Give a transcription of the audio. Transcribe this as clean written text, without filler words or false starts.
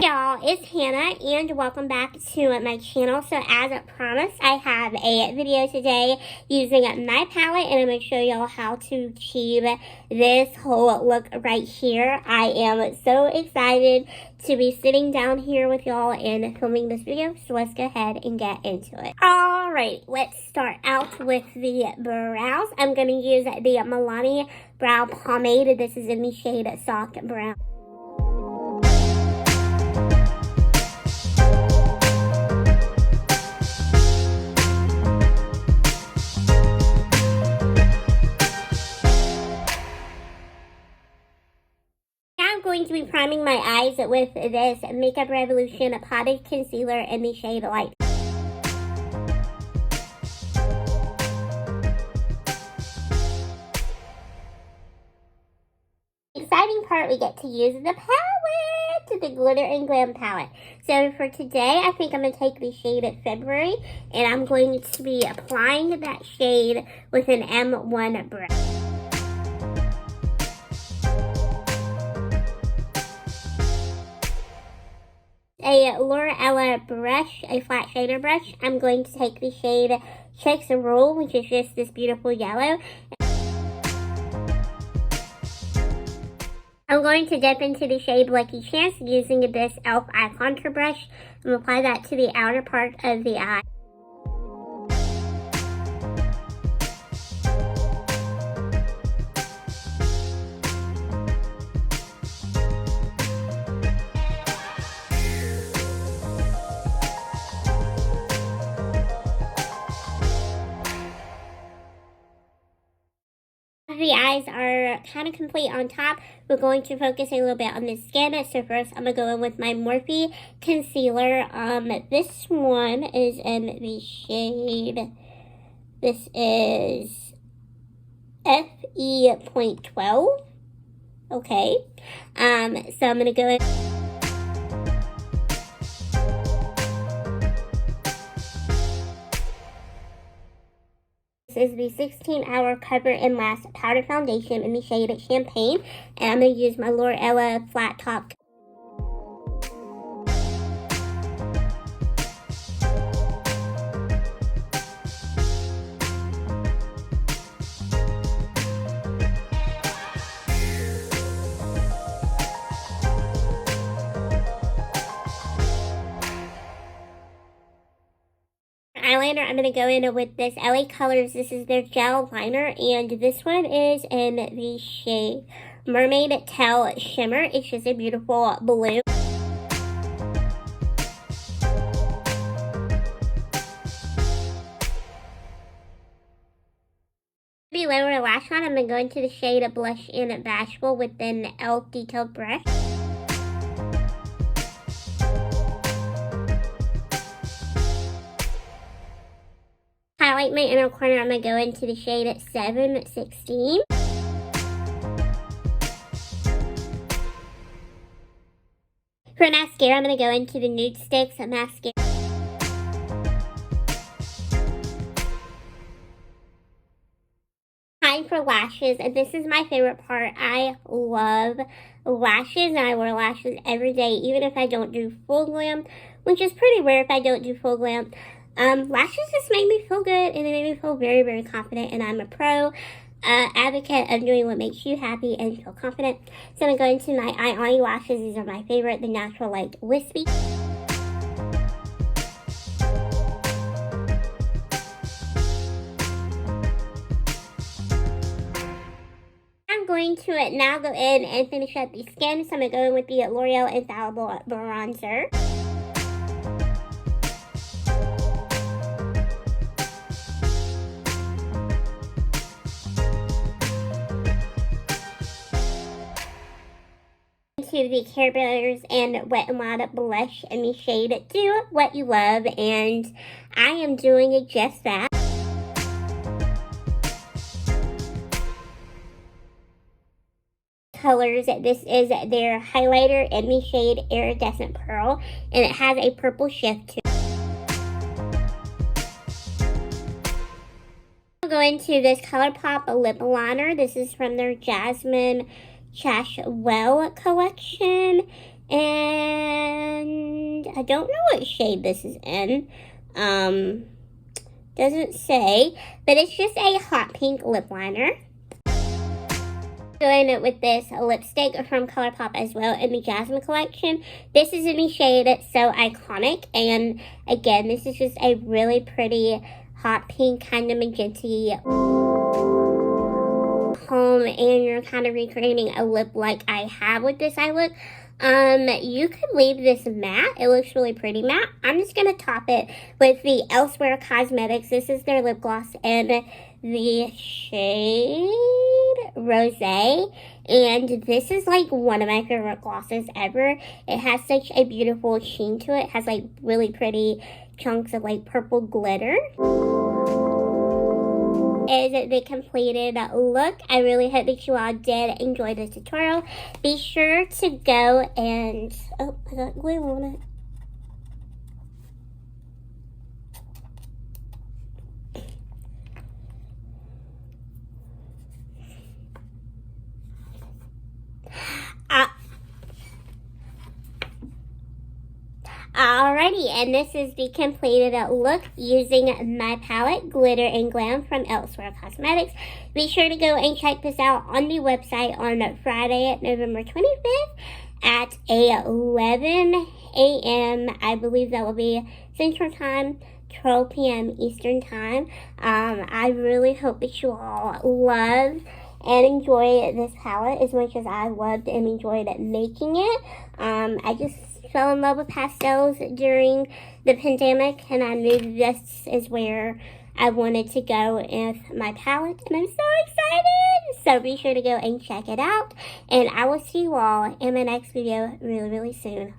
Y'all, it's Hannah and welcome back to my channel. So as promised, I have a video today using my palette and I'm going to show y'all how to achieve this whole look right here. I am so excited to be sitting down here with y'all and filming this video, so let's go ahead and get into it. Alright, let's start out with the brows. I'm going to use the Milani brow pomade. This is in the shade Soft Brown. Going to be priming my eyes with this Makeup Revolution Potted Concealer in the shade Light. Exciting part, we get to use the palette, the Glitter and Glam palette. So for today, I think I'm going to take the shade February and I'm going to be applying that shade with an M1 brush. A L'Oreal brush, a flat shader brush. I'm going to take the shade Checks a Rule, which is just this beautiful yellow. I'm going to dip into the shade Lucky Chance using this e.l.f. eye contour brush and apply that to the outer part of the eye. The eyes are kind of complete on top. We're going to focus a little bit on the skin. So first I'm going to go in with my Morphe concealer. This one is in the shade, this is FE.12. Okay. So I'm going to go in. This is the 16-hour Cover and Last Powder Foundation in the shade Champagne. And I'm going to use my L'Oreal Flat Top. Eyeliner, I'm going to go in with this LA Colors. This is their gel liner, and this one is in the shade Mermaid Tail Shimmer. It's just a beautiful blue. The lower lash line, I'm going to go into the shade Blush and Bashful with an e.l.f. detailed brush. Highlight my inner corner, I'm going to go into the shade 716. For mascara, I'm going to go into the Nude Sticks mascara. Time for lashes, and this is my favorite part. I love lashes, and I wear lashes every day, even if I don't do full glam, which is pretty rare if I don't do full glam. Lashes just make me feel good, and they make me feel very, very confident, and I'm a pro advocate of doing what makes you happy and feel confident. So I'm going to go into my Ioni lashes. These are my favorite, the Natural Light Wispy. I'm going to now go in and finish up the skin, so I'm going to go in with the L'Oreal Infallible Bronzer. To the Care Bears and Wet n Wild blush in the shade Do What You Love, and I am doing just that. Colors, this is their highlighter in the shade Iridescent Pearl, and it has a purple shift to it. I'll go into this Colourpop lip liner. This is from their Jasmine Well collection, and don't know what shade this is in. Doesn't say, but it's just a hot pink lip liner. Going it with this lipstick from Colourpop as well in the Jasmine collection. This is in the shade So Iconic, and again, this is just a really pretty hot pink, kind of magenta home, and you're kind of recreating a lip like I have with this eye look. You could leave this matte. It looks really pretty matte. I'm just going to top it with the Elsewear Cosmetics. This is their lip gloss in the shade Rosé. And this is like one of my favorite glosses ever. It has such a beautiful sheen to it. It has like really pretty chunks of like purple glitter. Is the completed look. I really hope that you all did enjoy this tutorial. Be sure to go and, oh, I got glue on it. Alrighty, and this is the completed look using my palette, Glitter and Glam from Elsewear Cosmetics. Be sure to go and check this out on the website on Friday, November 25th at 11 a.m. I believe that will be Central Time, 12 p.m. Eastern Time. I really hope that you all love and enjoy this palette as much as I loved and enjoyed making it. I just fell in love with pastels during the pandemic, and I knew this is where I wanted to go with my palette, and I'm so excited! So be sure to go and check it out, and I will see you all in my next video really, really soon.